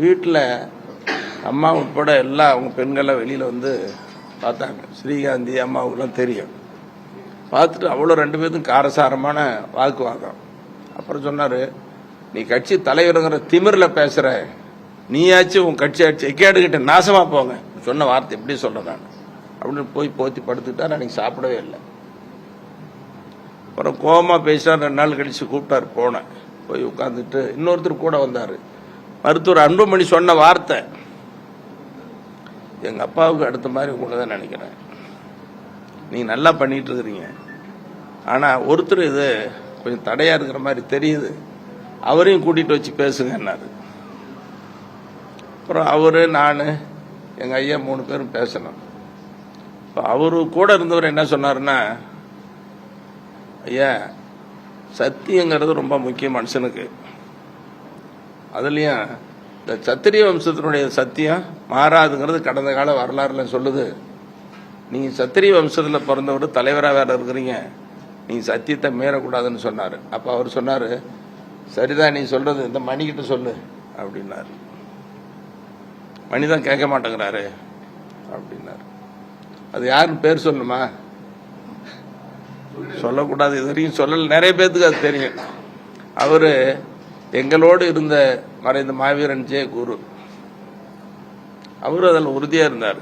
வீட்டில் அம்மா உட்பட எல்லாம் அவங்க பெண்கள்லாம் வெளியில் வந்து பார்த்தாங்க. ஸ்ரீகாந்தி அம்மாவுக்குலாம் தெரியும். பார்த்துட்டு அவ்வளோ 2 பேருக்கும் காரசாரமான வாக்குவாதம். அப்புறம் சொன்னார், நீ கட்சி தலைவருங்கிற திமிரில் பேசுகிற, நீயாச்சும் உன் கட்சி ஆச்சு எக்கேடுகிட்ட நாசமாக போங்க. சொன்ன வார்த்தை எப்படி சொல்கிறேன் நான் அப்படின்னு போய் போத்தி படுத்துக்கிட்டா. நான் இன்னைக்கு சாப்பிடவே இல்லை. அப்புறம் கோபமாக பேசினா 2 நாள் கழித்து கூப்பிட்டார். போனேன். போய் உட்காந்துட்டு இன்னொருத்தர் கூட வந்தார். மருத்துவர் அன்புமணி சொன்ன வார்த்தை, எங்கள் அப்பாவுக்கு அடுத்த மாதிரி உங்களை தான் நினைக்கிறேன். நீங்கள் நல்லா பண்ணிட்டு இருக்கிறீங்க, ஆனால் ஒருத்தர் இது கொஞ்சம் தடையாக இருக்கிற மாதிரி தெரியுது, அவரையும் கூட்டிகிட்டு வச்சு பேசுங்கன்னாரு. அப்புறம் அவர், நான், எங்கள் ஐயா 3 பேரும் பேசணும். இப்போ அவரு கூட இருந்தவர் என்ன சொன்னார்னா, ஐயா சத்தியங்கிறது ரொம்ப முக்கியம் மனுஷனுக்கு. அதுலேயும் இந்த சத்திரிய வம்சத்தினுடைய சத்தியம் மாறாதுங்கிறது கடந்த கால வரலாறுல சொல்லுது. நீங்கள் சத்திரிய வம்சத்தில் பிறந்தவர் தலைவராக வேற இருக்கிறீங்க, நீங்கள் சத்தியத்தை மீறக்கூடாதுன்னு சொன்னார். அப்போ அவர் சொன்னார், சரிதான் நீ சொல்றது, இந்த மணிக்கிட்ட சொல்லு அப்படின்னாரு. மணிதான் கேட்க மாட்டேங்கிறாரு அப்படின்னாரு. அது யாருன்னு பேர் சொல்லுமா? சொல்லக்கூடாது, இது வரைக்கும் சொல்லல. நிறைய பேர்த்துக்கு அது தெரியும். அவரு எங்களோடு இருந்த மறைந்த மாவீரன் ஜே குரு, அவரு அதில் உறுதியாக இருந்தார்.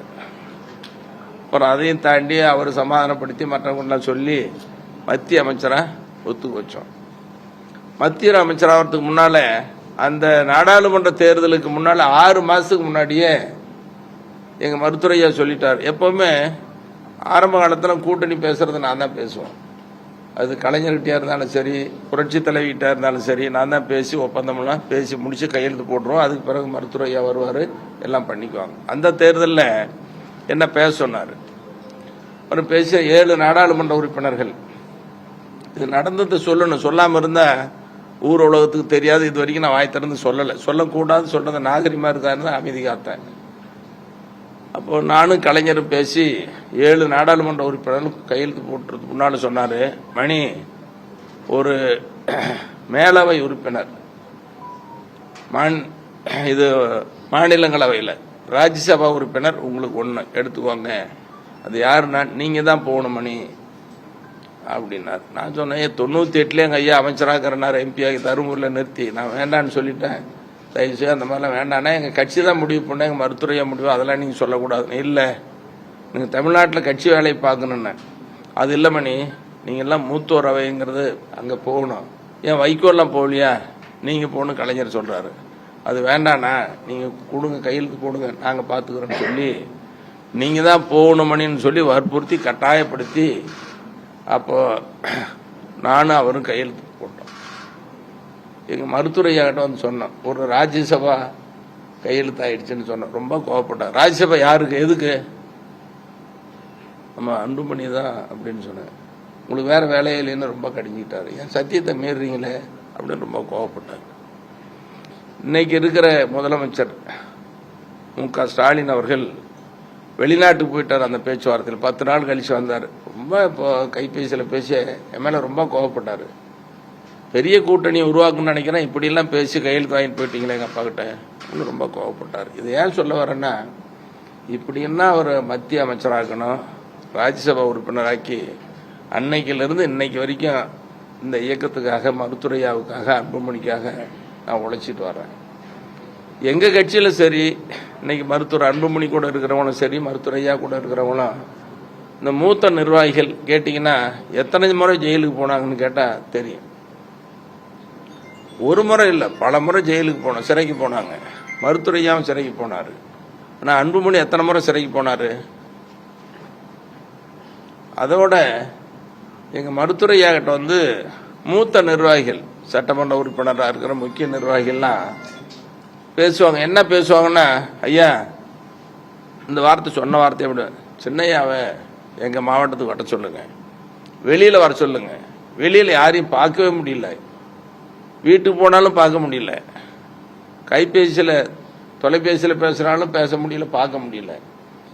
அப்புறம் அதையும் தாண்டி அவர் சமாதானப்படுத்தி மற்றவங்களாம் சொல்லி மத்திய அமைச்சராக ஒத்துக்கு வச்சோம். மத்திய அமைச்சராகிறதுக்கு முன்னால, அந்த நாடாளுமன்ற தேர்தலுக்கு முன்னால 6 மாசத்துக்கு முன்னாடியே எங்க மருத்துவரையா சொல்லிட்டார், எப்பவுமே ஆரம்ப காலத்தில் கூட்டணி பேசுறது நான் தான் பேசுவோம். அது கலைஞர்கிட்டயா இருந்தாலும் சரி, புரட்சி தலைவிகிட்ட இருந்தாலும் சரி, நான் தான் பேசி ஒப்பந்தம்லாம் பேசி முடிச்சு கையெழுத்து போட்டுருவோம். அதுக்கு பிறகு மருத்துவரையா வருவார், எல்லாம் பண்ணிக்குவாங்க. அந்த தேர்தலில் என்ன பேச சொன்னார், அப்புறம் பேசிய 7 நாடாளுமன்ற உறுப்பினர்கள் இது நடந்ததை சொல்லணும், சொல்லாமல் இருந்தால் ஊர் உலகத்துக்கு தெரியாது. இது வரைக்கும் நான் வாய் திறந்து சொல்லலை, சொல்லக்கூடாது, சொல்றது நாகரிகமாக இருக்காருன்னு அமைதி காத்தேன். அப்போ நானும் கலைஞரும் பேசி 7 நாடாளுமன்ற உறுப்பினர்கள் கையெழுத்து போட்டுறதுக்கு முன்னால் சொன்னார், மணி ஒரு மேலவை உறுப்பினர், இது மாநிலங்களவையில் ராஜ்யசபா உறுப்பினர் உங்களுக்கு 1 எடுத்துக்கோங்க, அது யாருன்னா நீங்கள் தான் போகணும் மணி அப்படின்னார். நான் சொன்னேன், 98 எங்கள் ஐயா அமைச்சராகிறார், எம்பி ஆகி தருமபுரியில் நிறுத்தி நான் வேண்டான்னு சொல்லிட்டேன், தயவுசெய்து அந்த மாதிரிலாம் வேண்டாண்ணா, எங்கள் கட்சி தான் முடிவு பண்ண, எங்கள் மருத்துவரையாக முடிவு, அதெல்லாம் நீங்கள் சொல்லக்கூடாது. இல்லை, நீங்கள் தமிழ்நாட்டில் கட்சி வேலையை பார்க்கணுன்னு. அது இல்லை மணி, நீங்கள் எல்லாம் மூத்தோர் அவைங்கிறது அங்கே போகணும், ஏன் வைகோலாம் போகலையா, நீங்கள் போகணும் கலைஞர் சொல்கிறாரு. அது வேண்டாண்ணா, நீங்கள் கொடுங்க, கையெழுத்து போடுங்க, நாங்கள் பார்த்துக்கிறோன்னு சொல்லி நீங்கள் தான் போகணும் மணின்னு சொல்லி வற்புறுத்தி கட்டாயப்படுத்தி, அப்போ நானும் அவரும் கையெழுத்து போட்டோம். எங்கள் மருத்துவரையாகிட்ட வந்து சொன்னோம், ஒரு ராஜ்யசபா கையெழுத்து ஆயிடுச்சுன்னு சொன்னோம். ரொம்ப கோவப்பட்டார். ராஜ்யசபா யாருக்கு, எதுக்கு, நம்ம அன்புமணி தான் அப்படின்னு சொன்னேன். உங்களுக்கு வேற வேலையே இல்லைன்னு ரொம்ப கடிஞ்சிக்கிட்டாரு. ஏன் சத்தியத்தை மீறுறீங்களே அப்படின்னு ரொம்ப கோவப்பட்டார். இன்னைக்கு இருக்கிற முதலமைச்சர் மு.க. ஸ்டாலின் அவர்கள் வெளிநாட்டுக்கு போயிட்டார். அந்த பேச்சுவார்த்தையில் 10 நாள் கழிச்சு வந்தார். ரொம்ப இப்போ கைபேசியில் பேசி என் மேலே ரொம்ப கோவப்பட்டார். பெரிய கூட்டணியை உருவாக்கணும்னு நினைக்கிறேன், இப்படியெல்லாம் பேசி கையெழுத்து வாங்கிட்டு போயிட்டீங்களே எங்கள் அப்பா கிட்ட அப்படின்னு ரொம்ப கோவப்பட்டார். இது ஏன் சொல்ல வரேன்னா, இப்படின்னா அவர் மத்திய அமைச்சராக்கணும், ராஜ்யசபா உறுப்பினராக்கி அன்னைக்கிலிருந்து இன்னைக்கு வரைக்கும் இந்த இயக்கத்துக்காக, மருத்துவரையாவுக்காக, அன்புமணிக்காக நான் உழைச்சிட்டு வரேன். எங்கள் கட்சியில் சரி, இன்னைக்கு மருத்துவர் அன்புமணி கூட இருக்கிறவங்களும் சரி, மருத்துவரையா கூட இருக்கிறவங்களும், இந்த மூத்த நிர்வாகிகள் கேட்டிங்கன்னா எத்தனை முறை ஜெயிலுக்கு போனாங்கன்னு கேட்டால் தெரியும். ஒரு முறை இல்லை, பல முறை ஜெயிலுக்கு போனோம், சிறைக்கு போனாங்க. மருத்துவரையாவும் சிறைக்கு போனார். ஆனால் அன்புமணி எத்தனை முறை சிறைக்கு போனார்? அதோட எங்கள் மருத்துவரையாகிட்ட வந்து மூத்த நிர்வாகிகள், சட்டமன்ற உறுப்பினராக இருக்கிற முக்கிய நிர்வாகிகள்லாம் பேசுவாங்க. என்ன பேசுவாங்கன்னா, ஐயா இந்த வார்த்தை சொன்ன வார்த்தையை விட சின்னையாவை எங்கள் மாவட்டத்துக்கு வர சொல்லுங்க, வெளியில் வர சொல்லுங்க. வெளியில் யாரையும் பார்க்கவே முடியல, வீட்டுக்கு போனாலும் பார்க்க முடியல, கைபேசியில் தொலைபேசியில் பேசுகிறாலும் பேச முடியல, பார்க்க முடியல.